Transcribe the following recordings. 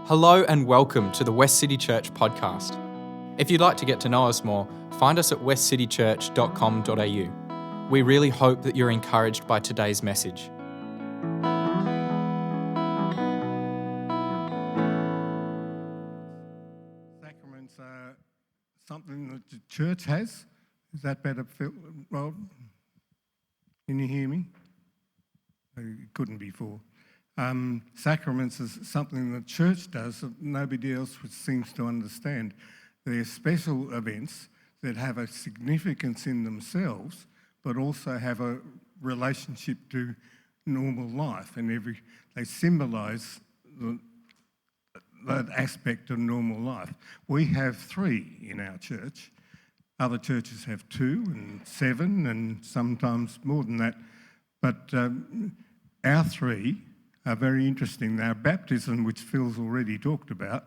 Hello and welcome to the Westcity Church podcast. If you'd like to get to know us more, find us at westcitychurch.com.au. We really hope that you're encouraged by today's message. Sacraments are something that the church has. Is that better, Phil? Rob? Can you hear me? It couldn't before. Sacraments is something the church does that nobody else seems to understand. They're special events that have a significance in themselves, but also have a relationship to normal life, and they symbolise that aspect of normal life. We have 3 in our church. Other churches have 2 and 7 and sometimes more than that. But our 3 are very interesting. Our baptism, which Phil's already talked about,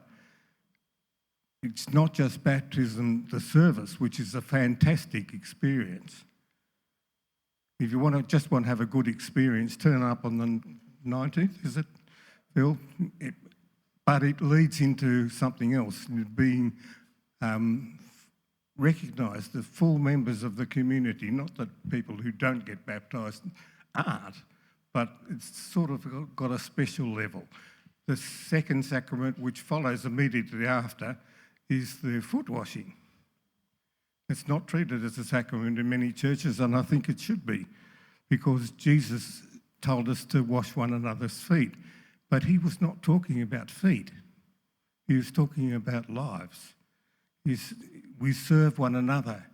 it's not just baptism, the service, which is a fantastic experience. If you want to have a good experience, turn up on the 19th, is it, Phil? But it leads into something else, being recognised as full members of the community. Not that people who don't get baptised aren't, but it's sort of got a special level. The second sacrament, which follows immediately after, is the foot washing. It's not treated as a sacrament in many churches, and I think it should be, because Jesus told us to wash one another's feet. But he was not talking about feet. He was talking about lives. We serve one another.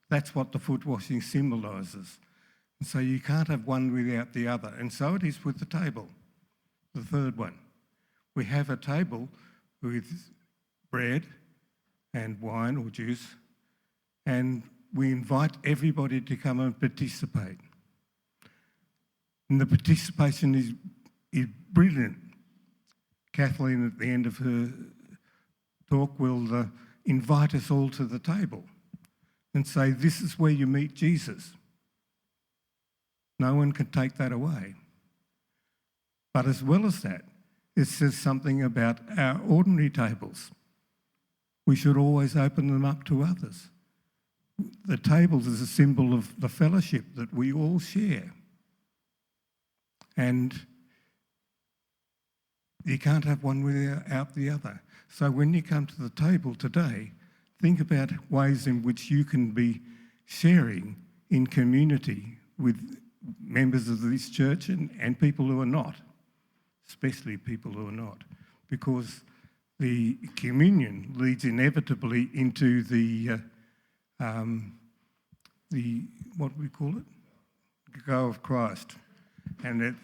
That's what the foot washing symbolises. And so you can't have one without the other. And so it is with the table, the third one. We have a table with bread and wine or juice, and we invite everybody to come and participate. And the participation is brilliant. Kathleen, at the end of her talk, will invite us all to the table and say, this is where you meet Jesus. No one can take that away. But as well as that, it says something about our ordinary tables. We should always open them up to others. The tables is a symbol of the fellowship that we all share. And you can't have one without the other. So when you come to the table today, think about ways in which you can be sharing in community with members of this church and people who are not, especially people who are not, because the communion leads inevitably into the what we call it? The go of Christ. And at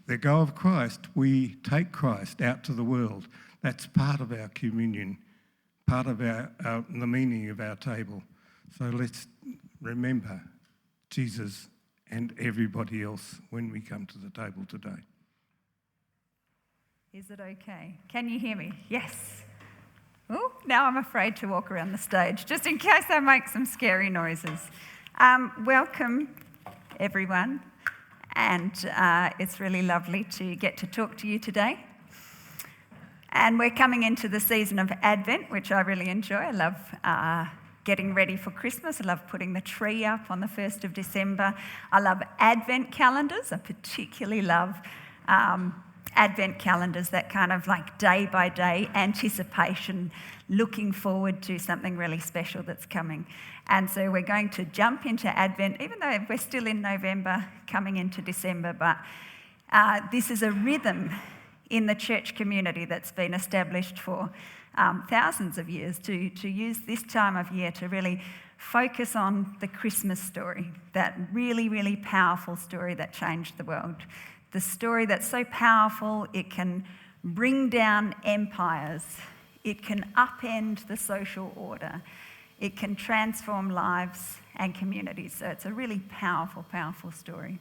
the go of Christ, we take Christ out to the world. That's part of our communion, part of the meaning of our table. So let's remember Jesus and everybody else when we come to the table today. Is it okay? Can you hear me? Yes. Oh, now I'm afraid to walk around the stage, just in case I make some scary noises. Welcome, everyone. And it's really lovely to get to talk to you today. And we're coming into the season of Advent, which I really enjoy. I love getting ready for Christmas. I love putting the tree up on the 1st of December. I love Advent calendars. I particularly love Advent calendars, that kind of like day-by-day anticipation, looking forward to something really special that's coming. And so we're going to jump into Advent, even though we're still in November, coming into December. But this is a rhythm in the church community that's been established for thousands of years to use this time of year to really focus on the Christmas story, that really, really powerful story that changed the world. The story that's so powerful it can bring down empires, it can upend the social order, it can transform lives and communities. So it's a really powerful, powerful story.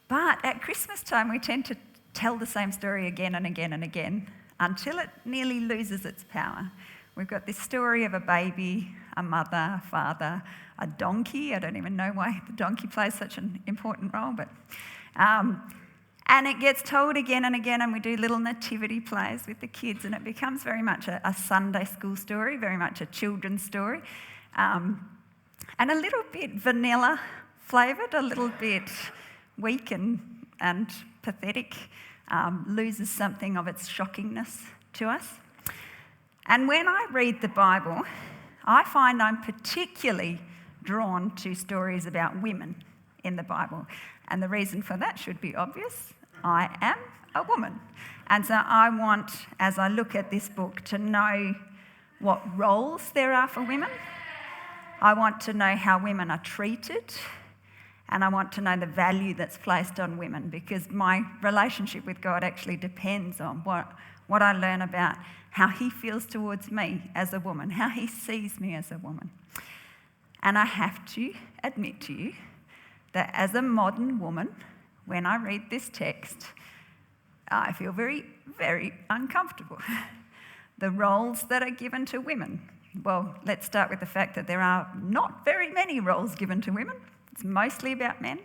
But at Christmas time, we tend to tell the same story again and again and again until it nearly loses its power. We've got this story of a baby, a mother, a father, a donkey. I don't even know why the donkey plays such an important role, but And it gets told again and again, and we do little nativity plays with the kids, and it becomes very much a Sunday school story, very much a children's story, and a little bit vanilla flavoured, a little bit weak and pathetic, loses something of its shockingness to us. And when I read the Bible, I find I'm particularly drawn to stories about women in the Bible. And the reason for that should be obvious. I am a woman. And so I want, as I look at this book, to know what roles there are for women. I want to know how women are treated. And I want to know the value that's placed on women, because my relationship with God actually depends on what I learn about how he feels towards me as a woman, how he sees me as a woman. And I have to admit to you that as a modern woman, when I read this text, I feel very, very uncomfortable. The roles that are given to women. Well, let's start with the fact that there are not very many roles given to women. It's mostly about men.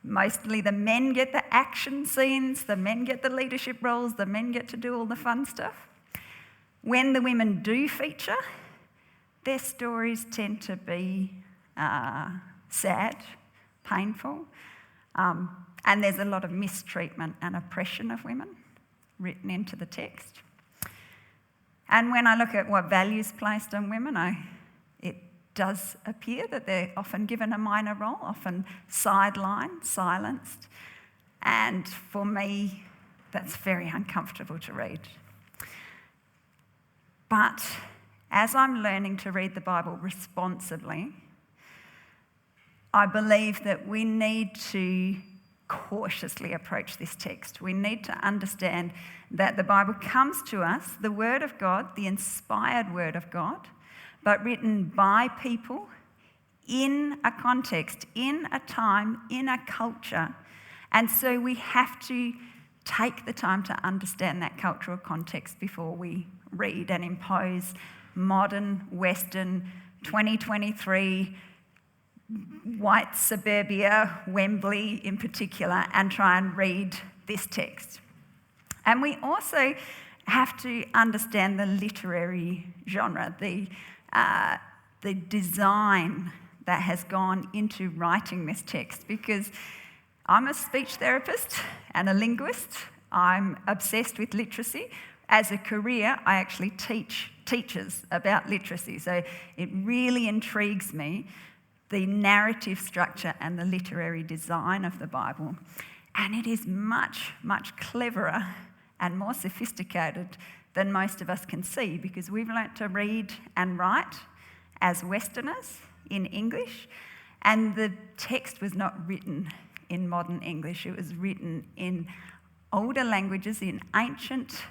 Mostly the men get the action scenes, the men get the leadership roles, the men get to do all the fun stuff. When the women do feature, their stories tend to be sad, painful, and there's a lot of mistreatment and oppression of women written into the text. And when I look at what values placed on women, it does appear that they're often given a minor role, often sidelined, silenced, and for me, that's very uncomfortable to read. But as I'm learning to read the Bible responsibly, I believe that we need to cautiously approach this text. We need to understand that the Bible comes to us, the Word of God, the inspired Word of God, but written by people in a context, in a time, in a culture. And so we have to take the time to understand that cultural context before we read and impose modern, Western, 2023, white suburbia, Wembley in particular, and try and read this text. And we also have to understand the literary genre, the design that has gone into writing this text, because I'm a speech therapist and a linguist. I'm obsessed with literacy. As a career, I actually teach teachers about literacy, so it really intrigues me, the narrative structure and the literary design of the Bible. And it is much, much cleverer and more sophisticated than most of us can see, because we've learnt to read and write as Westerners in English, and the text was not written in modern English. It was written in older languages, in ancient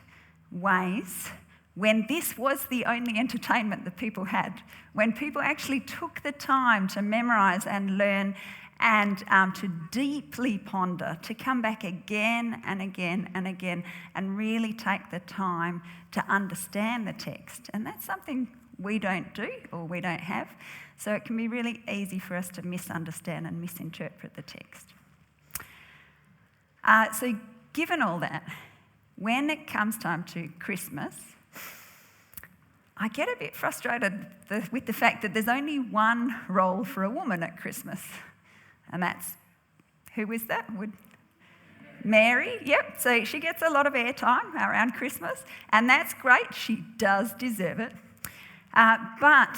ways, when this was the only entertainment that people had, when people actually took the time to memorise and learn and to deeply ponder, to come back again and again and again and really take the time to understand the text. And that's something we don't do or we don't have, so it can be really easy for us to misunderstand and misinterpret the text. So given all that, when it comes time to Christmas, I get a bit frustrated with the fact that there's only one role for a woman at Christmas. And that's, who is that? Mary, yep. So she gets a lot of airtime around Christmas, and that's great. She does deserve it. But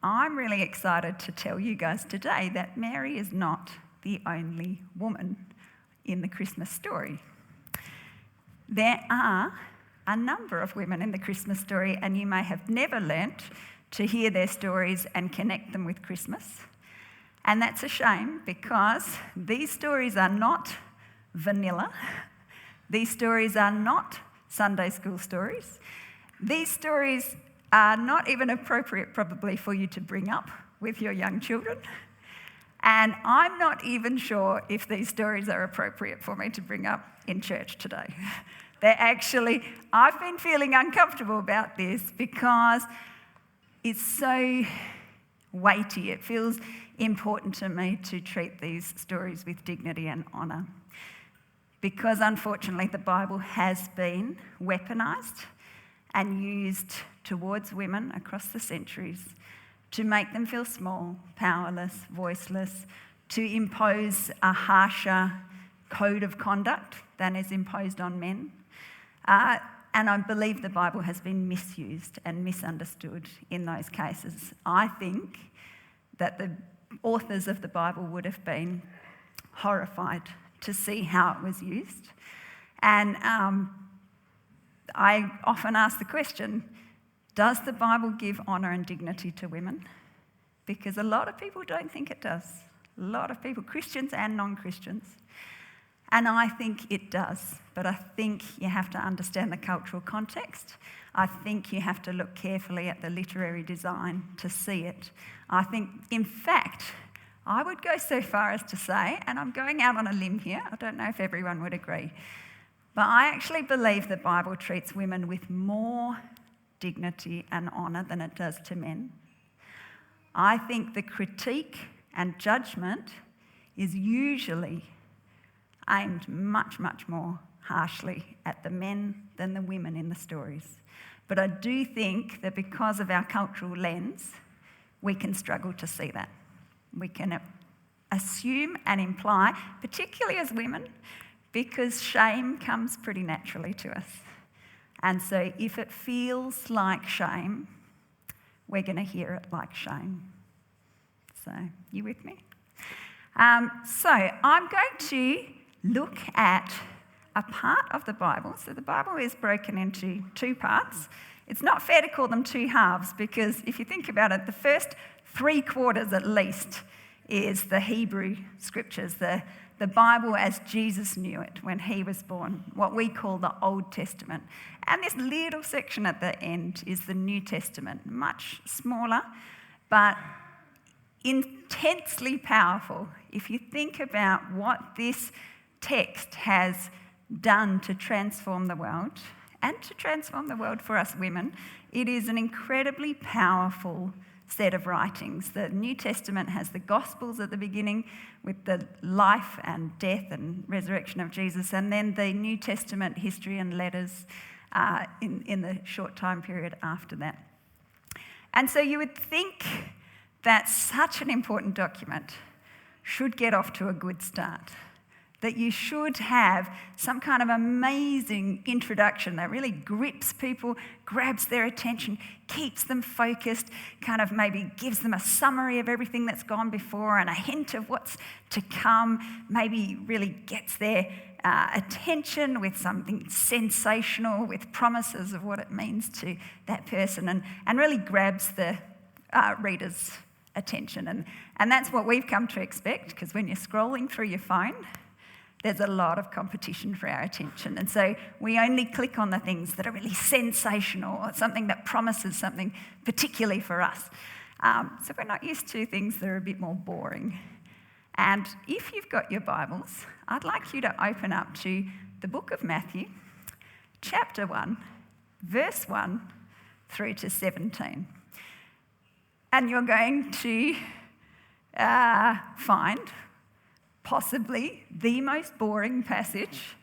I'm really excited to tell you guys today that Mary is not the only woman in the Christmas story. There are a number of women in the Christmas story, and you may have never learnt to hear their stories and connect them with Christmas. And that's a shame, because these stories are not vanilla. These stories are not Sunday school stories. These stories are not even appropriate probably for you to bring up with your young children. And I'm not even sure if these stories are appropriate for me to bring up in church today. I've been feeling uncomfortable about this because it's so weighty. It feels important to me to treat these stories with dignity and honour. because unfortunately the Bible has been weaponised and used towards women across the centuries to make them feel small, powerless, voiceless, to impose a harsher code of conduct than is imposed on men. And I believe the Bible has been misused and misunderstood in those cases. I think that the authors of the Bible would have been horrified to see how it was used. And I often ask the question, does the Bible give honour and dignity to women? Because a lot of people don't think it does. A lot of people, Christians and non-Christians. And I think it does, but I think you have to understand the cultural context. I think you have to look carefully at the literary design to see it. I think, in fact, I would go so far as to say, and I'm going out on a limb here, I don't know if everyone would agree, but I actually believe the Bible treats women with more dignity and honour than it does to men. I think the critique and judgment is usually aimed much, much more harshly at the men than the women in the stories. But I do think that because of our cultural lens, we can struggle to see that. We can assume and imply, particularly as women, because shame comes pretty naturally to us. And so if it feels like shame, we're going to hear it like shame. So, you with me? So I'm going to look at a part of the Bible. So the Bible is broken into two parts. It's not fair to call them two halves because if you think about it, the first 3/4 at least is the Hebrew scriptures, the Bible as Jesus knew it when he was born, what we call the Old Testament. And this little section at the end is the New Testament, much smaller, but intensely powerful. If you think about what this text has done to transform the world and to transform the world for us women, it is an incredibly powerful set of writings. The New Testament has the Gospels at the beginning with the life and death and resurrection of Jesus, and then the New Testament history and letters in the short time period after that. And so you would think that such an important document should get off to a good start, that you should have some kind of amazing introduction that really grips people, grabs their attention, keeps them focused, kind of maybe gives them a summary of everything that's gone before and a hint of what's to come, maybe really gets their attention with something sensational, with promises of what it means to that person, and really grabs the reader's attention. And that's what we've come to expect, because when you're scrolling through your phone, there's a lot of competition for our attention. And so we only click on the things that are really sensational or something that promises something particularly for us. So we're not used to things that are a bit more boring. And if you've got your Bibles, I'd like you to open up to the book of Matthew, chapter 1, verse 1 through to 17. And you're going to find possibly the most boring passage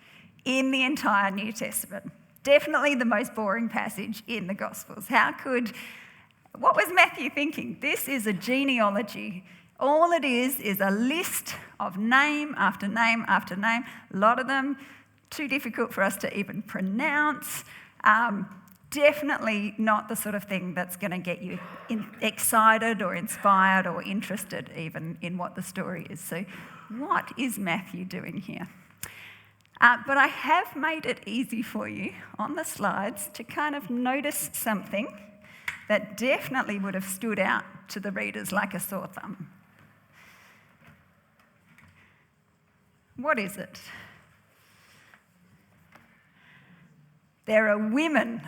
in the entire New Testament. Definitely the most boring passage in the Gospels. What was Matthew thinking? This is a genealogy. All it is a list of name after name after name. A lot of them too difficult for us to even pronounce. Definitely not the sort of thing that's going to get you excited or inspired or interested even in what the story is. So what is Matthew doing here? But I have made it easy for you on the slides to kind of notice something that definitely would have stood out to the readers like a sore thumb. What is it? There are women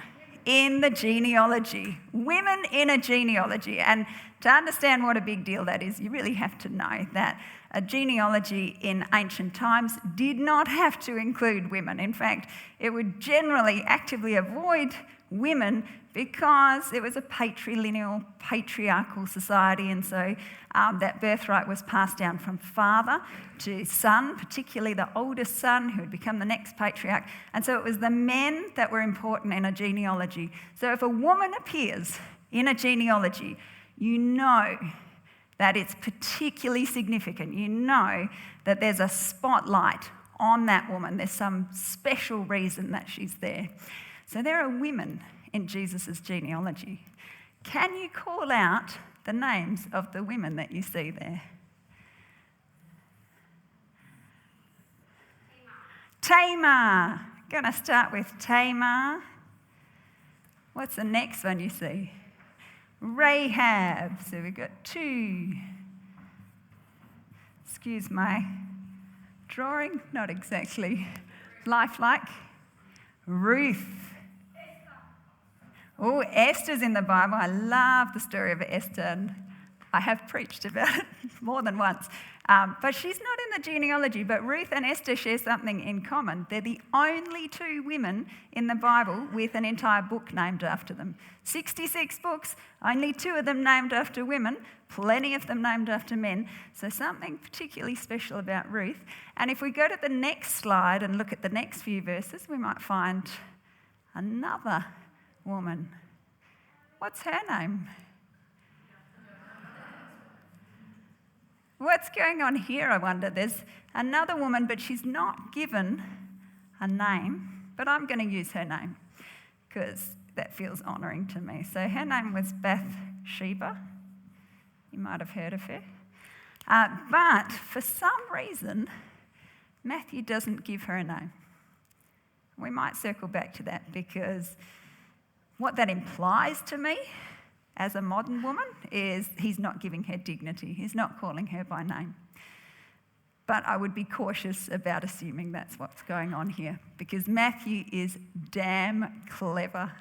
in the genealogy. Women in a genealogy. And to understand what a big deal that is, you really have to know that a genealogy in ancient times did not have to include women. In fact, it would generally actively avoid women because it was a patrilineal, patriarchal society, and so that birthright was passed down from father to son, particularly the oldest son who would become the next patriarch. And so it was the men that were important in a genealogy. So if a woman appears in a genealogy, you know that it's particularly significant. You know that there's a spotlight on that woman. There's some special reason that she's there. So there are women in Jesus' genealogy. Can you call out the names of the women that you see there? Tamar. Going to start with Tamar. What's the next one you see? Rahab. So we've got 2. Excuse my drawing, not exactly lifelike. Ruth. Oh, Esther's in the Bible. I love the story of Esther, and I have preached about it more than once. But she's not in the genealogy, but Ruth and Esther share something in common. They're the only 2 women in the Bible with an entire book named after them. 66 books, only 2 of them named after women, plenty of them named after men. So something particularly special about Ruth. And if we go to the next slide and look at the next few verses, we might find another woman. What's her name? What's going on here, I wonder? There's another woman, but she's not given a name, but I'm going to use her name because that feels honouring to me. So her name was Bathsheba. You might have heard of her. But for some reason, Matthew doesn't give her a name. We might circle back to that because what that implies to me as a modern woman is he's not giving her dignity. He's not calling her by name. But I would be cautious about assuming that's what's going on here because Matthew is damn clever.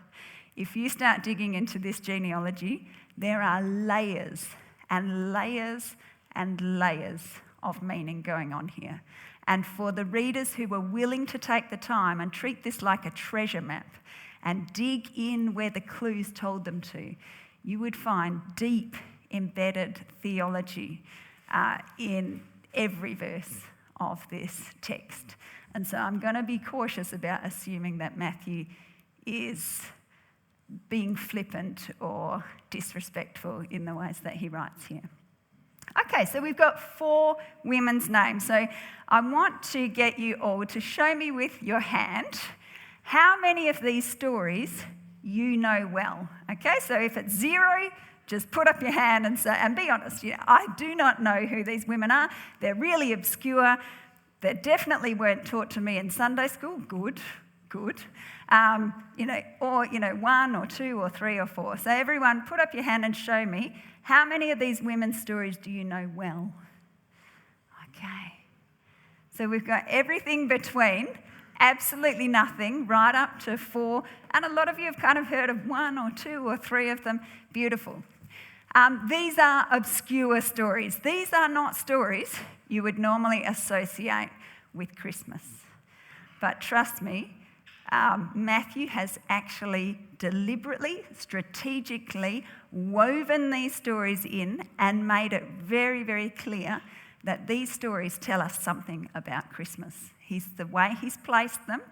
If you start digging into this genealogy, there are layers and layers and layers of meaning going on here. And for the readers who were willing to take the time and treat this like a treasure map and dig in where the clues told them to, you would find deep embedded theology in every verse of this text. And so I'm going to be cautious about assuming that Matthew is being flippant or disrespectful in the ways that he writes here. Okay, so we've got 4 women's names. So I want to get you all to show me with your hand how many of these stories you know well. Okay, so if it's 0, just put up your hand and be honest. I do not know who these women are. They're really obscure. They definitely weren't taught to me in Sunday school. Good. Or 1 or 2 or 3 or 4. So everyone, put up your hand and show me how many of these women's stories do you know well? Okay. So we've got everything between absolutely nothing right up to 4, and a lot of you have kind of heard of 1 or 2 or 3 of them. Beautiful. These are obscure stories. These are not stories you would normally associate with Christmas. But trust me, Matthew has actually deliberately, strategically woven these stories in and made it very, very clear that these stories tell us something about Christmas. The way he's placed them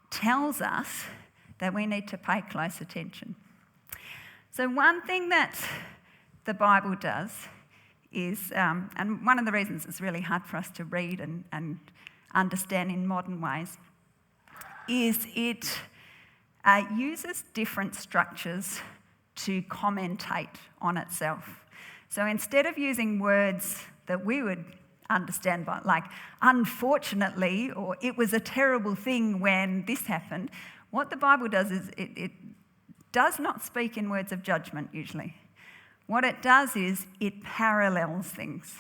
tells us that we need to pay close attention. So one thing that the Bible does is, and one of the reasons it's really hard for us to read and understand in modern ways, is it uses different structures to commentate on itself. So instead of using words that we would understand by, like unfortunately, or it was a terrible thing when this happened, what the Bible does is it does not speak in words of judgment usually. What it does is it parallels things.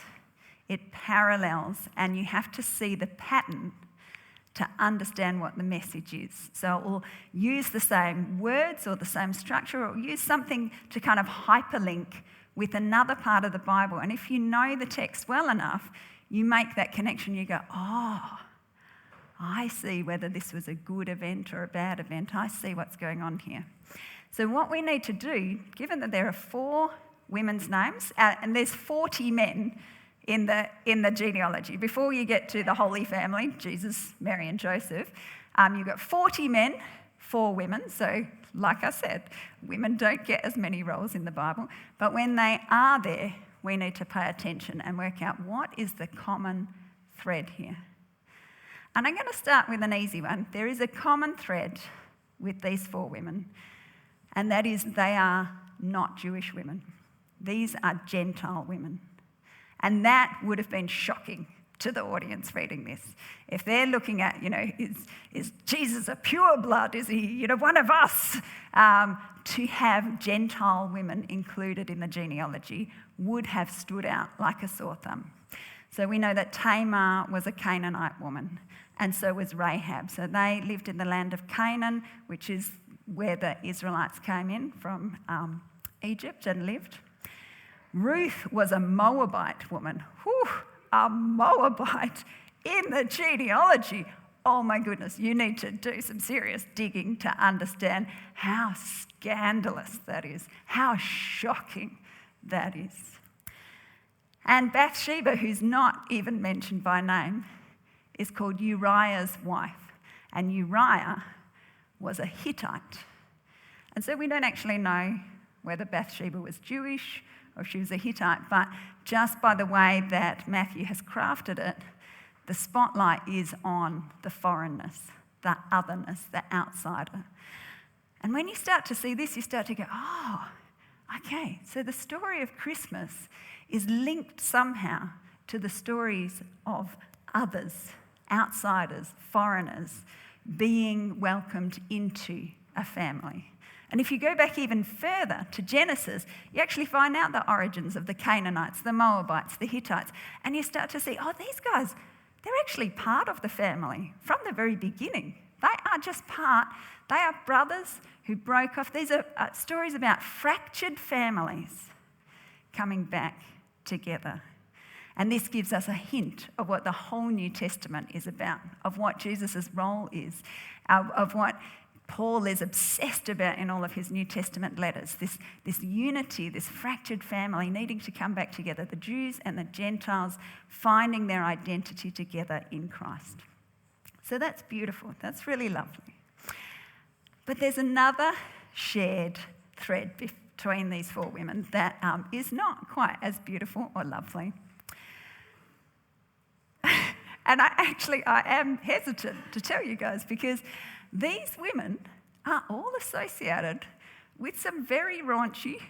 It parallels, and you have to see the pattern to understand what the message is. So it will use the same words or the same structure, or use something to kind of hyperlink with another part of the Bible. And if you know the text well enough, you make that connection. You go, oh, I see whether this was a good event or a bad event. I see what's going on here. So what we need to do, given that there are 4 women's names, and there's 40 men in the genealogy. Before you get to the Holy Family, Jesus, Mary and Joseph, you've got 40 men, 4 women. So like I said, women don't get as many roles in the Bible. But when they are there, we need to pay attention and work out what is the common thread here. And I'm going to start with an easy one. There is a common thread with these 4 women, and that is they are not Jewish women. These are Gentile women. And that would have been shocking to the audience reading this. If they're looking at, is Jesus a pure blood? Is he, one of us? To have Gentile women included in the genealogy would have stood out like a sore thumb. So we know that Tamar was a Canaanite woman, and so was Rahab. So they lived in the land of Canaan, which is where the Israelites came in from Egypt and lived. Ruth was a Moabite woman. Whew, a Moabite in the genealogy. Oh my goodness, you need to do some serious digging to understand how scandalous that is, how shocking that is. And Bathsheba, who's not even mentioned by name, is called Uriah's wife. And Uriah was a Hittite. And so we don't actually know whether Bathsheba was Jewish or if she was a Hittite, but just by the way that Matthew has crafted it, the spotlight is on the foreignness, the otherness, the outsider. And when you start to see this, you start to go, oh, okay, so the story of Christmas is linked somehow to the stories of others, outsiders, foreigners, being welcomed into a family. And if you go back even further to Genesis, you actually find out the origins of the Canaanites, the Moabites, the Hittites, and you start to see, oh, these guys, they're actually part of the family from the very beginning. They are just part. They are brothers who broke off. These are stories about fractured families coming back together. And this gives us a hint of what the whole New Testament is about, of what Jesus' role is, of what Paul is obsessed about in all of his New Testament letters, this unity, this fractured family needing to come back together, the Jews and the Gentiles finding their identity together in Christ. So that's beautiful. That's really lovely. But there's another shared thread between these 4 women that is not quite as beautiful or lovely. And I am hesitant to tell you guys because these women are all associated with some very raunchy,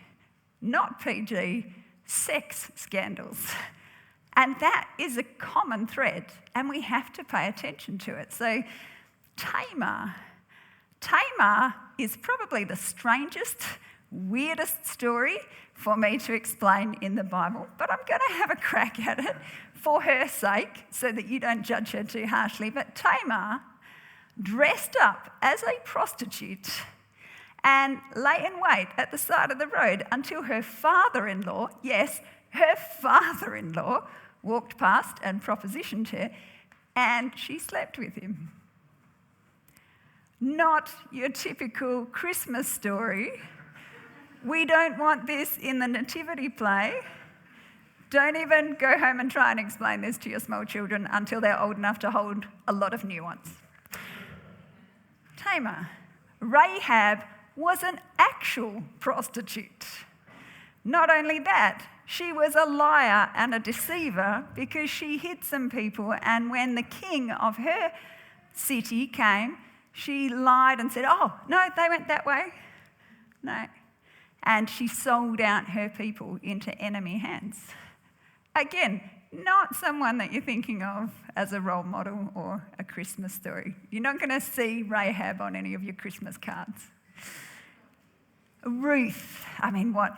not PG, sex scandals. And that is a common thread, and we have to pay attention to it. So Tamar is probably the strangest, weirdest story for me to explain in the Bible, but I'm going to have a crack at it for her sake so that you don't judge her too harshly. But Tamar dressed up as a prostitute and lay in wait at the side of the road until her father-in-law, yes, her father-in-law, walked past and propositioned her, and she slept with him. Not your typical Christmas story. We don't want this in the nativity play. Don't even go home and try and explain this to your small children until they're old enough to hold a lot of nuance. Tamar. Rahab was an actual prostitute. Not only that, she was a liar and a deceiver because she hid some people, and when the king of her city came, she lied and said, oh, no, they went that way. No. And she sold out her people into enemy hands. Again, not someone that you're thinking of as a role model or a Christmas story. You're not going to see Rahab on any of your Christmas cards. Ruth, I mean, what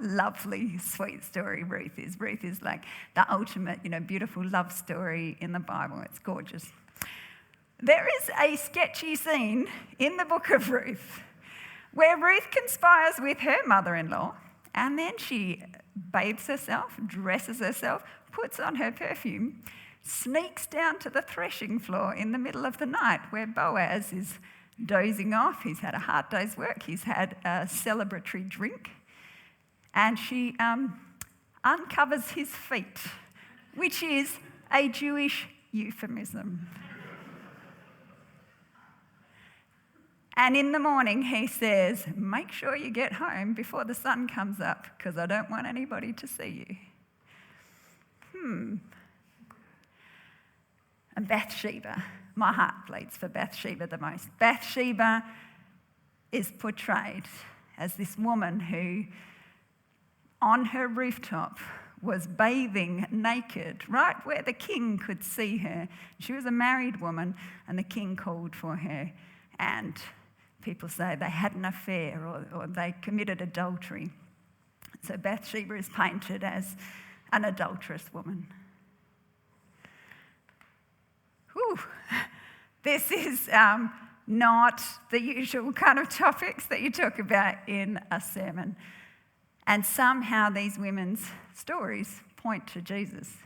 lovely, sweet story Ruth is. Ruth is like the ultimate, beautiful love story in the Bible. It's gorgeous. There is a sketchy scene in the book of Ruth where Ruth conspires with her mother-in-law And then she bathes herself, dresses herself, puts on her perfume, sneaks down to the threshing floor in the middle of the night where Boaz is dozing off. He's had a hard day's work. He's had a celebratory drink. And she uncovers his feet, which is a Jewish euphemism. And in the morning he says, make sure you get home before the sun comes up because I don't want anybody to see you. And Bathsheba, my heart bleeds for Bathsheba the most. Bathsheba is portrayed as this woman who, on her rooftop, was bathing naked, right where the king could see her. She was a married woman, and the king called for her, and people say they had an affair or they committed adultery. So Bathsheba is painted as an adulterous woman. Whew. This is not the usual kind of topics that you talk about in a sermon. And somehow these women's stories point to Jesus.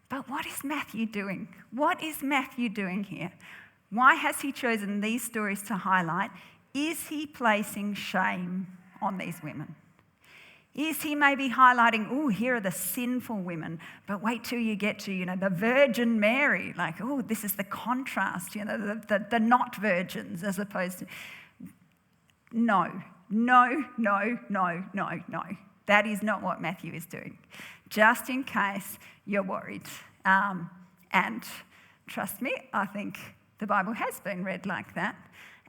But what is Matthew doing? What is Matthew doing here? Why has he chosen these stories to highlight? Is he placing shame on these women? Is he maybe highlighting, oh, here are the sinful women, but wait till you get to, the Virgin Mary, like, oh, this is the contrast, the not virgins as opposed to... No. That is not what Matthew is doing, just in case you're worried. And trust me, I think the Bible has been read like that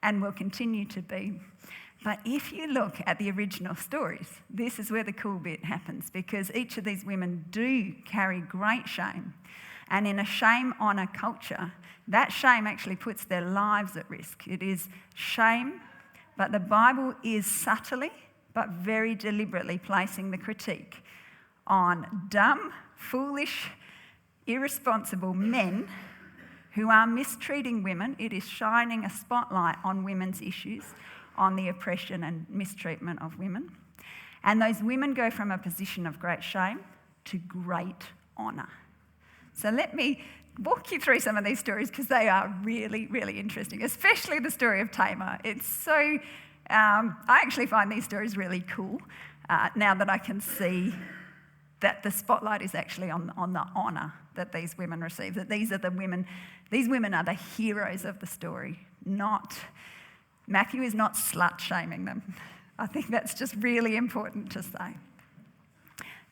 and will continue to be. But if you look at the original stories, this is where the cool bit happens, because each of these women do carry great shame. And in a shame-honour culture, that shame actually puts their lives at risk. It is shame, but the Bible is subtly but very deliberately placing the critique on dumb, foolish, irresponsible men who are mistreating women. It is shining a spotlight on women's issues, on the oppression and mistreatment of women. And those women go from a position of great shame to great honour. So let me walk you through some of these stories because they are really, really interesting, especially the story of Tamar. It's so... I actually find these stories really cool now that I can see that the spotlight is actually on the honour that these women receive, that these women are the heroes of the story, Matthew is not slut-shaming them. I think that's just really important to say.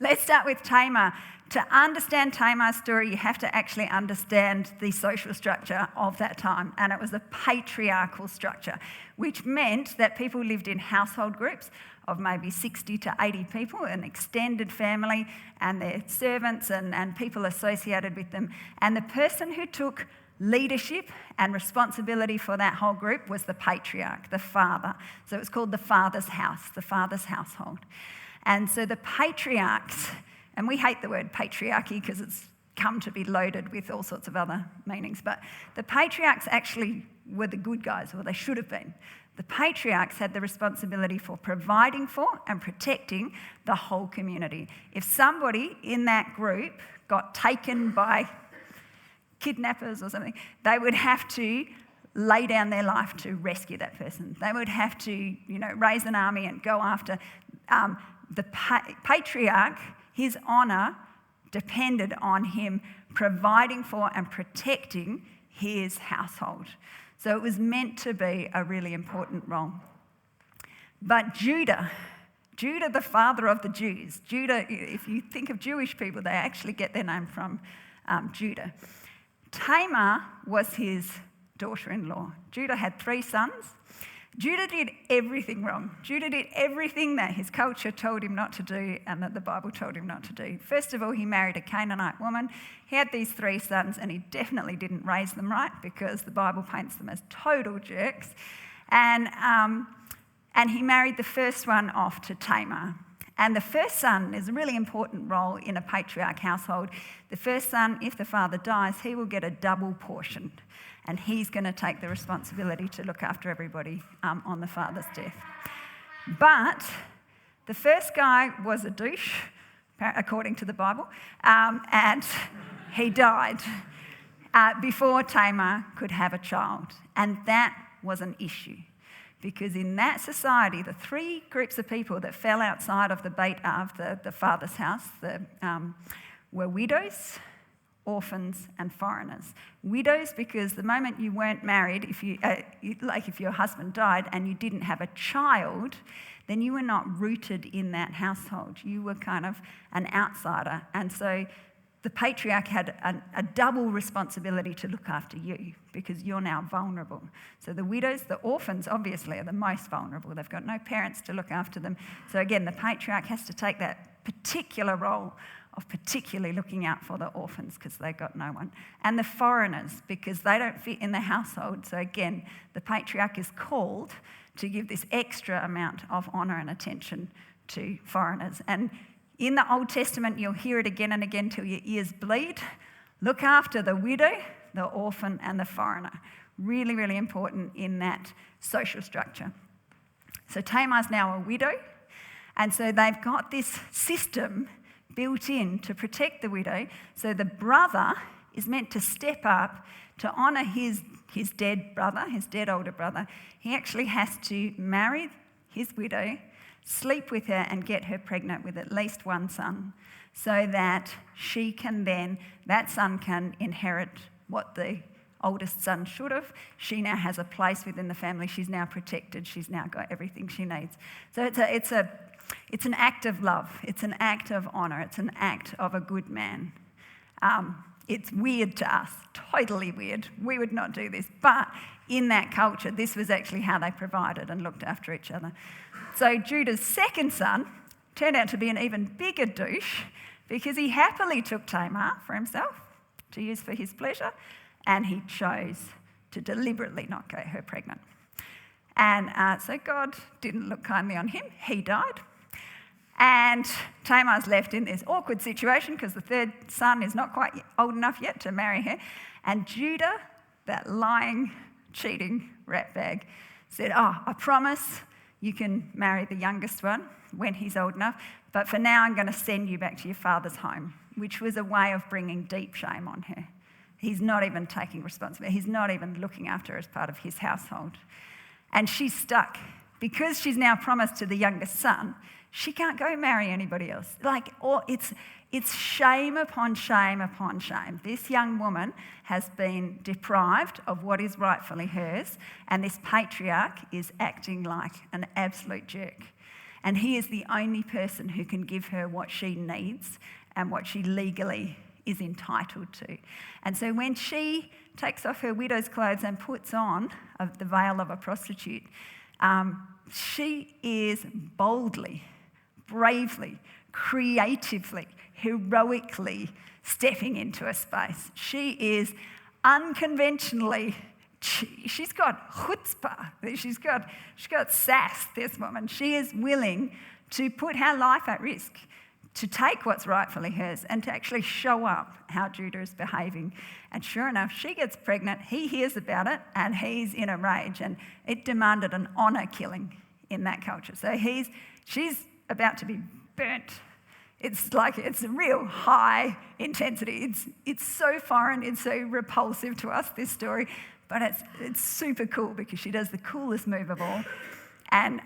Let's start with Tamar. To understand Tamar's story, you have to actually understand the social structure of that time, and it was a patriarchal structure, which meant that people lived in household groups of maybe 60 to 80 people, an extended family, and their servants and people associated with them. And the person who took leadership and responsibility for that whole group was the patriarch, the father. So it was called the father's house, the father's household. And so the patriarchs, and we hate the word patriarchy because it's come to be loaded with all sorts of other meanings, but the patriarchs actually were the good guys, or they should have been. The patriarchs had the responsibility for providing for and protecting the whole community. If somebody in that group got taken by kidnappers or something, they would have to lay down their life to rescue that person. They would have to, raise an army and go after the patriarch. His honour depended on him providing for and protecting his household. So it was meant to be a really important role. But Judah, the father of the Jews, Judah, if you think of Jewish people, they actually get their name from Judah. Tamar was his daughter-in-law. Judah had 3 sons. Judah did everything wrong. Judah did everything that his culture told him not to do and that the Bible told him not to do. First of all, he married a Canaanite woman. He had these 3 sons and he definitely didn't raise them right because the Bible paints them as total jerks. And he married the first one off to Tamar. And the first son is a really important role in a patriarch household. The first son, if the father dies, he will get a double portion. And he's going to take the responsibility to look after everybody on the father's death. But The first guy was a douche, according to the Bible, and he died before Tamar could have a child. And that was an issue, because in that society, the three groups of people that fell outside of the Beit Av, the father's house, were widows, orphans and foreigners. Widows, because the moment you weren't married, if your husband died and you didn't have a child, then you were not rooted in that household. You were kind of an outsider. And so the patriarch had a double responsibility to look after you, because you're now vulnerable. So the widows, the orphans, obviously, are the most vulnerable. They've got no parents to look after them. So again, the patriarch has to take that particular role of particularly looking out for the orphans, because they've got no one. And the foreigners, because they don't fit in the household. So again, the patriarch is called to give this extra amount of honour and attention to foreigners. And in the Old Testament, you'll hear it again and again till your ears bleed. Look after the widow, the orphan and the foreigner. Really, really important in that social structure. So Tamar's now a widow, and so they've got this system built in to protect the widow. So the brother is meant to step up to honour his dead brother, his dead older brother. He actually has to marry his widow, sleep with her and get her pregnant with at least one son, so that that son can inherit what the oldest son should have. She now has a place within the family. She's now protected. She's now got everything she needs. So it's an act of love. It's an act of honour. It's an act of a good man. It's weird to us, totally weird. We would not do this. But in that culture, this was actually how they provided and looked after each other. So Judah's second son turned out to be an even bigger douche, because he happily took Tamar for himself to use for his pleasure, and he chose to deliberately not get her pregnant. And so God didn't look kindly on him. He died. And Tamar's left in this awkward situation, because the third son is not quite old enough yet to marry her. And Judah, that lying, cheating ratbag, said, I promise you can marry the youngest one when he's old enough, but for now I'm going to send you back to your father's home, which was a way of bringing deep shame on her. He's not even taking responsibility. He's not even looking after her as part of his household. And she's stuck. Because she's now promised to the youngest son, she can't go marry anybody else. It's shame upon shame upon shame. This young woman has been deprived of what is rightfully hers, and this patriarch is acting like an absolute jerk. And he is the only person who can give her what she needs and what she legally is entitled to. And so when she takes off her widow's clothes and puts on the veil of a prostitute, she is boldly, bravely, creatively, heroically stepping into a space. She is unconventionally, she's got chutzpah, she's got sass, this woman. She is willing to put her life at risk, to take what's rightfully hers and to actually show up how Judah is behaving. And sure enough, she gets pregnant, he hears about it, and he's in a rage, and it demanded an honour killing in that culture. So she's about to be burnt. It's a real high intensity. It's so foreign, it's so repulsive to us, this story, but it's super cool, because she does the coolest move of all. And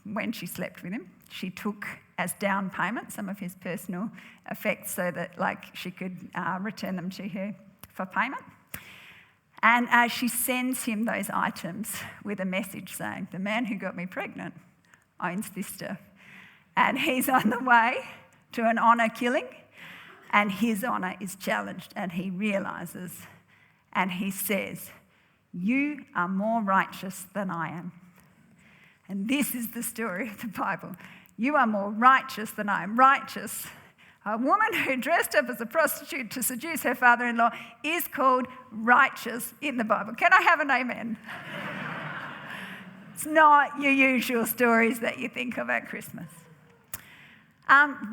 when she slept with him, she took as down payment some of his personal effects, so that she could return them to her for payment. And she sends him those items with a message saying, the man who got me pregnant owns this stuff. And he's on the way to an honour killing, and his honour is challenged, and he realises, and he says, you are more righteous than I am. And this is the story of the Bible. You are more righteous than I am. Righteous. A woman who dressed up as a prostitute to seduce her father-in-law is called righteous in the Bible. Can I have an amen? It's not your usual stories that you think of at Christmas.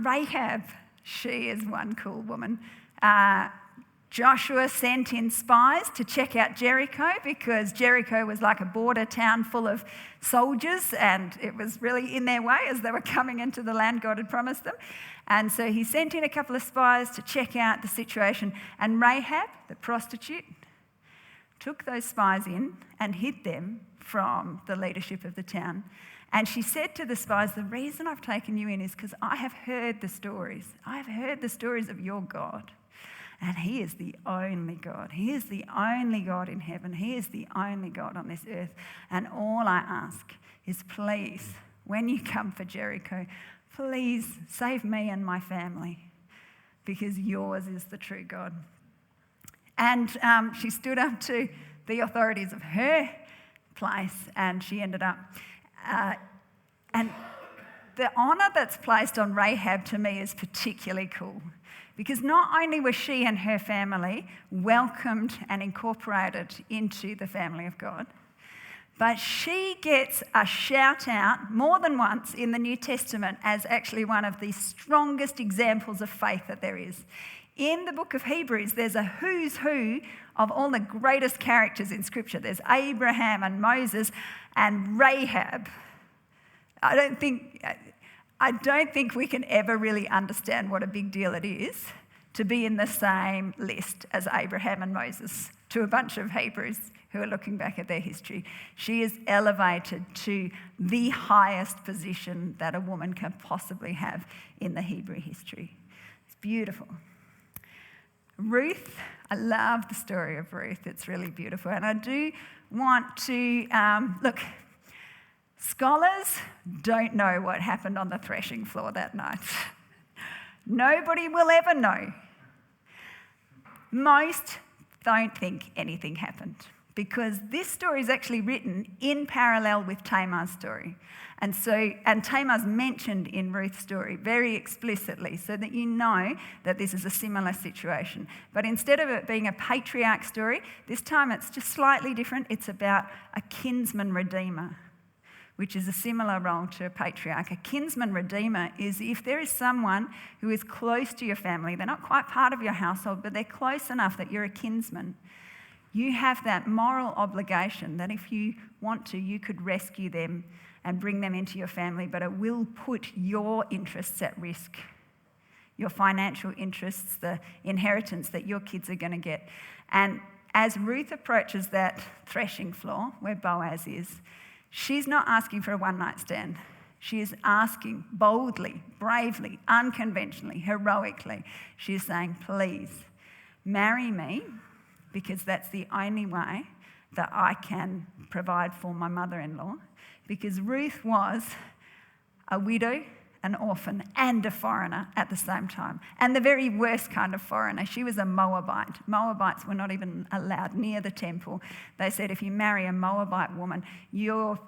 Rahab, she is one cool woman. Joshua sent in spies to check out Jericho because Jericho was like a border town full of soldiers and it was really in their way as they were coming into the land God had promised them. And so he sent in a couple of spies to check out the situation. And Rahab, the prostitute, took those spies in and hid them from the leadership of the town. And she said to the spies, the reason I've taken you in is because I have heard the stories. I have heard the stories of your God. And he is the only God. He is the only God in heaven. He is the only God on this earth. And all I ask is please, when you come for Jericho, please save me and my family because yours is the true God. And she stood up to the authorities of her place and she ended up... and the honour that's placed on Rahab to me is particularly cool. Because not only was she and her family welcomed and incorporated into the family of God, but she gets a shout out more than once in the New Testament as actually one of the strongest examples of faith that there is. In the book of Hebrews, there's a who's who of all the greatest characters in Scripture. There's Abraham and Moses and Rahab. I don't think we can ever really understand what a big deal it is to be in the same list as Abraham and Moses to a bunch of Hebrews who are looking back at their history. She is elevated to the highest position that a woman can possibly have in the Hebrew history. It's beautiful. Ruth, I love the story of Ruth. It's really beautiful. And I do want to, look, scholars don't know what happened on the threshing floor that night. Nobody will ever know. Most don't think anything happened because this story is actually written in parallel with Tamar's story. And Tamar's mentioned in Ruth's story very explicitly so that you know that this is a similar situation. But instead of it being a patriarch story, this time it's just slightly different. It's about a kinsman redeemer, which is a similar role to a patriarch. A kinsman redeemer is if there is someone who is close to your family, they're not quite part of your household, but they're close enough that you're a kinsman. You have that moral obligation that if you want to, you could rescue them and bring them into your family, but it will put your interests at risk, your financial interests, the inheritance that your kids are going to get. And as Ruth approaches that threshing floor where Boaz is, she's not asking for a one-night stand. She is asking boldly, bravely, unconventionally, heroically. She is saying, please, marry me because that's the only way that I can provide for my mother-in-law. Because Ruth was a widow, an orphan, and a foreigner at the same time. And the very worst kind of foreigner. She was a Moabite. Moabites were not even allowed near the temple. They said if you marry a Moabite woman, you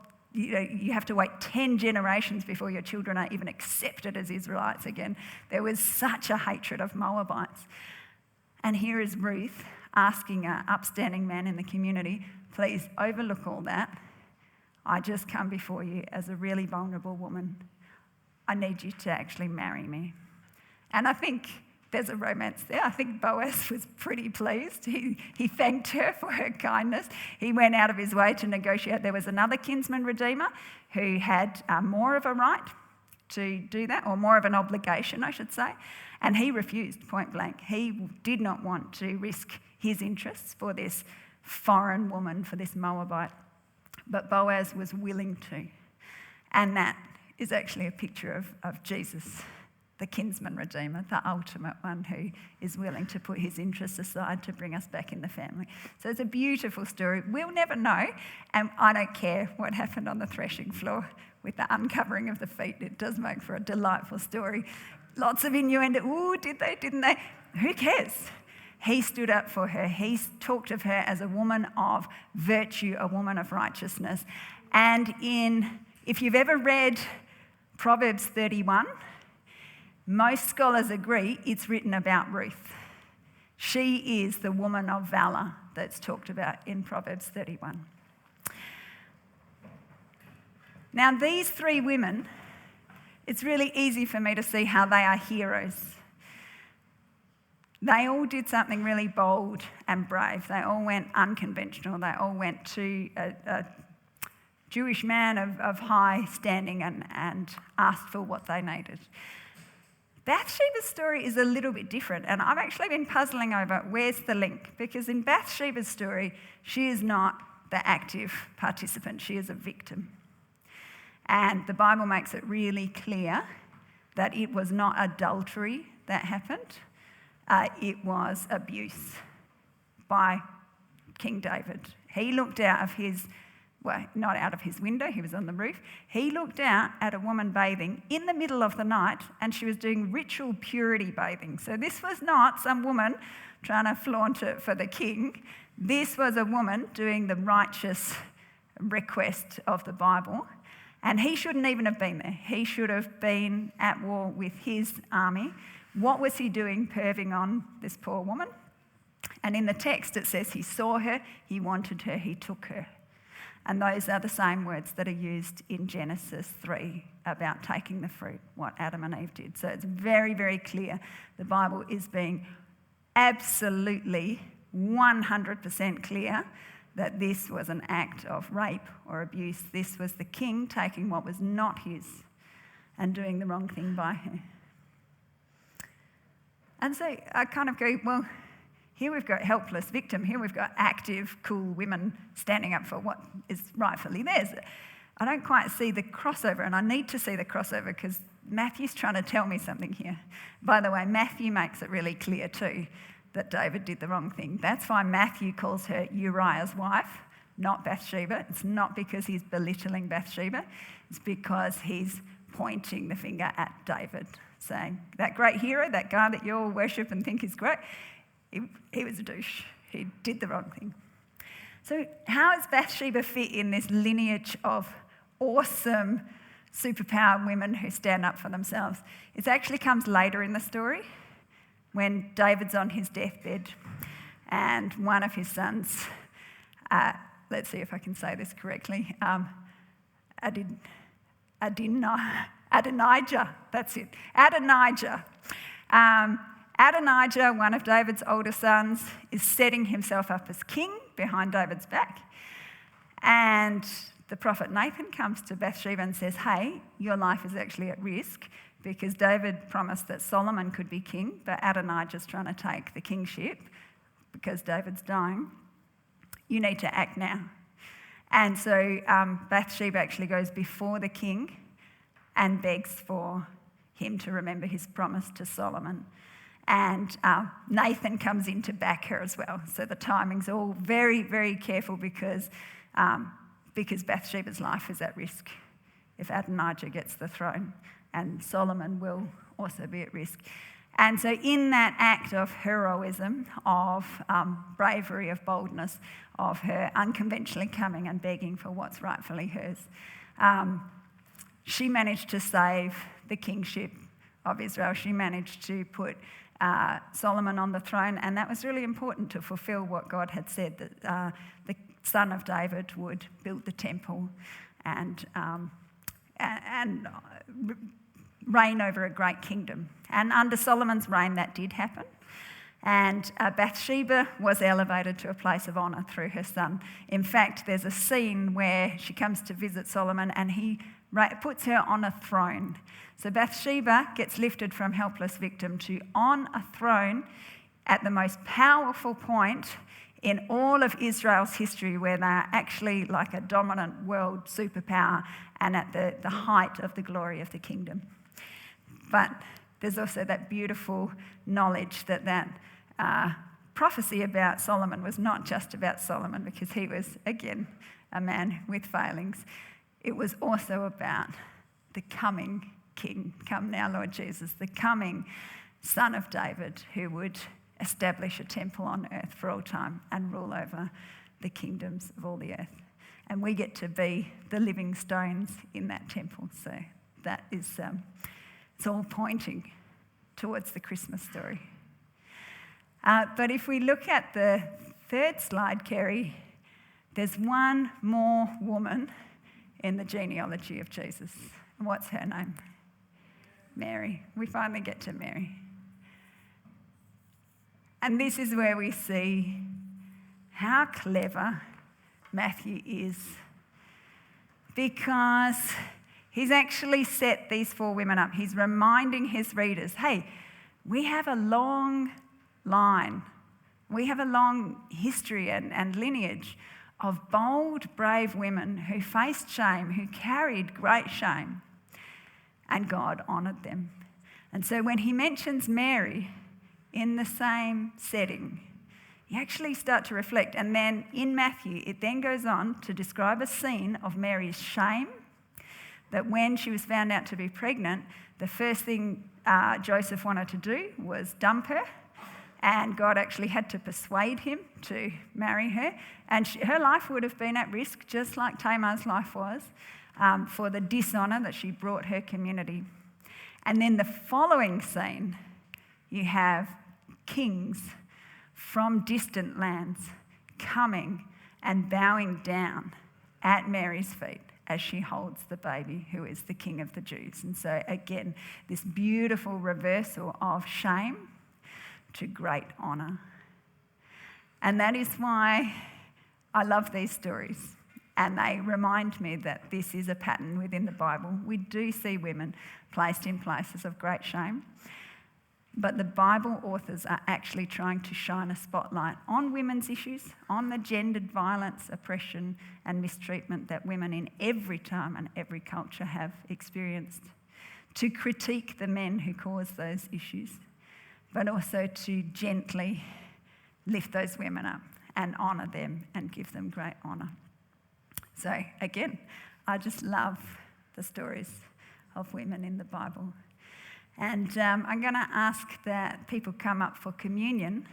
have to wait 10 generations before your children are even accepted as Israelites again. There was such a hatred of Moabites. And here is Ruth asking an upstanding man in the community, please overlook all that. I just come before you as a really vulnerable woman. I need you to actually marry me. And I think there's a romance there. I think Boaz was pretty pleased. He thanked her for her kindness. He went out of his way to negotiate. There was another kinsman redeemer who had more of a right to do that, or more of an obligation, I should say. And he refused point blank. He did not want to risk his interests for this foreign woman, for this Moabite. But Boaz was willing to. And that is actually a picture of Jesus, the kinsman redeemer, the ultimate one who is willing to put his interests aside to bring us back in the family. So it's a beautiful story. We'll never know, and I don't care what happened on the threshing floor with the uncovering of the feet. It does make for a delightful story. Lots of innuendo. Ooh, did they, didn't they? Who cares? He stood up for her. He talked of her as a woman of virtue, a woman of righteousness. And if you've ever read Proverbs 31, most scholars agree it's written about Ruth. She is the woman of valour that's talked about in Proverbs 31. Now, these three women, it's really easy for me to see how they are heroes. They all did something really bold and brave. They all went unconventional. They all went to a Jewish man of high standing and asked for what they needed. Bathsheba's story is a little bit different, and I've actually been puzzling over where's the link, because in Bathsheba's story, she is not the active participant, she is a victim. And the Bible makes it really clear that it was not adultery that happened, it was abuse by King David. He looked out of his, well, not out of his window, he was on the roof. He looked out at a woman bathing in the middle of the night, and she was doing ritual purity bathing. So this was not some woman trying to flaunt it for the king. This was a woman doing the righteous request of the Bible. And he shouldn't even have been there. He should have been at war with his army. What was he doing, perving on this poor woman? And in the text it says he saw her, he wanted her, he took her. And those are the same words that are used in Genesis 3 about taking the fruit, what Adam and Eve did. So it's very, very clear the Bible is being absolutely 100% clear that this was an act of rape or abuse. This was the king taking what was not his and doing the wrong thing by her. And so I kind of go, well, here we've got helpless victim, here we've got active, cool women standing up for what is rightfully theirs. I don't quite see the crossover, and I need to see the crossover because Matthew's trying to tell me something here. By the way, Matthew makes it really clear too that David did the wrong thing. That's why Matthew calls her Uriah's wife, not Bathsheba. It's not because he's belittling Bathsheba, it's because he's pointing the finger at David, saying, that great hero, that guy that you all worship and think is great, he was a douche. He did the wrong thing. So how does Bathsheba fit in this lineage of awesome superpowered women who stand up for themselves? It actually comes later in the story when David's on his deathbed and one of his sons, let's see if I can say this correctly, Adonijah, that's it, Adonijah. Adonijah, one of David's older sons, is setting himself up as king behind David's back. And the prophet Nathan comes to Bathsheba and says, hey, your life is actually at risk because David promised that Solomon could be king, but Adonijah's trying to take the kingship because David's dying. You need to act now. And so Bathsheba actually goes before the king and begs for him to remember his promise to Solomon. And Nathan comes in to back her as well. So the timing's all very, very careful because Bathsheba's life is at risk if Adonijah gets the throne, and Solomon will also be at risk. And so in that act of heroism, of bravery, of boldness, of her unconventionally coming and begging for what's rightfully hers, she managed to save the kingship of Israel. She managed to put Solomon on the throne, and that was really important to fulfill what God had said, that the son of David would build the temple and reign over a great kingdom. And under Solomon's reign, that did happen. And Bathsheba was elevated to a place of honour through her son. In fact, there's a scene where she comes to visit Solomon and he puts her on a throne. So Bathsheba gets lifted from helpless victim to on a throne at the most powerful point in all of Israel's history, where they're actually like a dominant world superpower and at the height of the glory of the kingdom. But there's also that beautiful knowledge that prophecy about Solomon was not just about Solomon, because he was, again, a man with failings. It was also about the coming King, come now, Lord Jesus, the coming Son of David, who would establish a temple on earth for all time and rule over the kingdoms of all the earth. And we get to be the living stones in that temple. So that is, it's all pointing towards the Christmas story. But if we look at the third slide, Kerry, there's one more woman in the genealogy of Jesus. And what's her name? Mary. We finally get to Mary. And this is where we see how clever Matthew is, because he's actually set these 4 women up. He's reminding his readers, hey, we have a long line. We have a long history and lineage of bold, brave women who faced shame, who carried great shame, and God honoured them. And so when he mentions Mary in the same setting, you actually start to reflect. And then in Matthew, it then goes on to describe a scene of Mary's shame, that when she was found out to be pregnant, the first thing Joseph wanted to do was dump her. And God actually had to persuade him to marry her. And her life would have been at risk, just like Tamar's life was, for the dishonour that she brought her community. And then the following scene, you have kings from distant lands coming and bowing down at Mary's feet as she holds the baby who is the King of the Jews. And so again, this beautiful reversal of shame to great honour. And that is why I love these stories. And they remind me that this is a pattern within the Bible. We do see women placed in places of great shame. But the Bible authors are actually trying to shine a spotlight on women's issues, on the gendered violence, oppression and mistreatment that women in every time and every culture have experienced, to critique the men who cause those issues, but also to gently lift those women up and honour them and give them great honour. So again, I just love the stories of women in the Bible. And I'm going to ask that people come up for communion,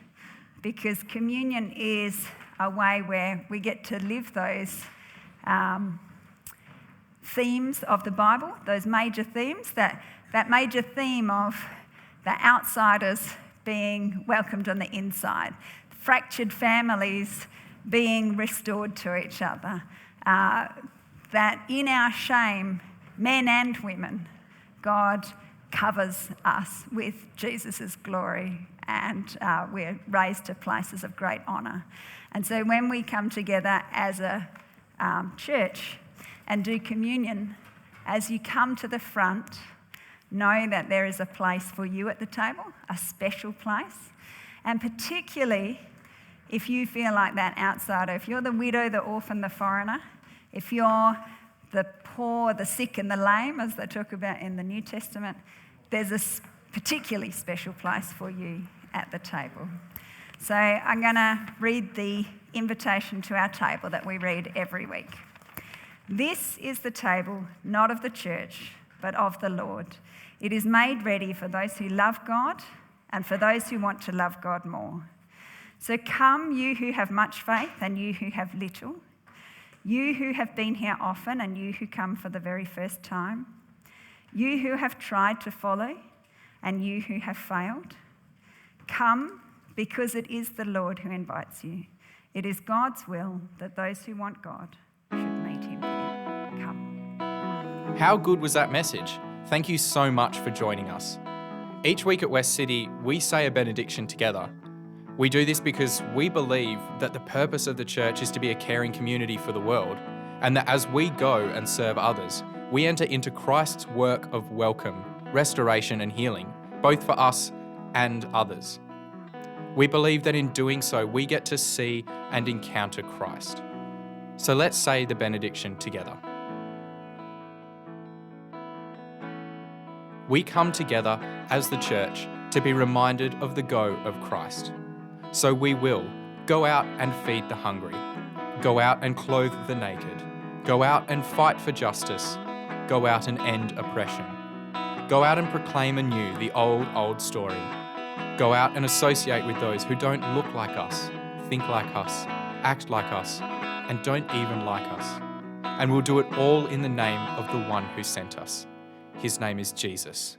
because communion is a way where we get to live those themes of the Bible, those major themes, that major theme of the outsiders being welcomed on the inside, fractured families being restored to each other, that in our shame, men and women, God covers us with Jesus' glory, and we're raised to places of great honour. And so when we come together as a church and do communion, as you come to the front, know that there is a place for you at the table, a special place. And particularly if you feel like that outsider, if you're the widow, the orphan, the foreigner, if you're the poor, the sick and the lame, as they talk about in the New Testament, there's a particularly special place for you at the table. So I'm going to read the invitation to our table that we read every week. This is the table, not of the church, but of the Lord. It is made ready for those who love God and for those who want to love God more. So come, you who have much faith and you who have little, you who have been here often and you who come for the very first time, you who have tried to follow and you who have failed. Come, because it is the Lord who invites you. It is God's will that those who want God should meet him there. Come. How good was that message? Thank you so much for joining us. Each week at Westcity, we say a benediction together. We do this because we believe that the purpose of the church is to be a caring community for the world, and that as we go and serve others, we enter into Christ's work of welcome, restoration and healing, both for us and others. We believe that in doing so, we get to see and encounter Christ. So let's say the benediction together. We come together as the church to be reminded of the go of Christ. So we will go out and feed the hungry, go out and clothe the naked, go out and fight for justice, go out and end oppression, go out and proclaim anew the old story, go out and associate with those who don't look like us, think like us, act like us, and don't even like us. And we'll do it all in the name of the one who sent us. His name is Jesus.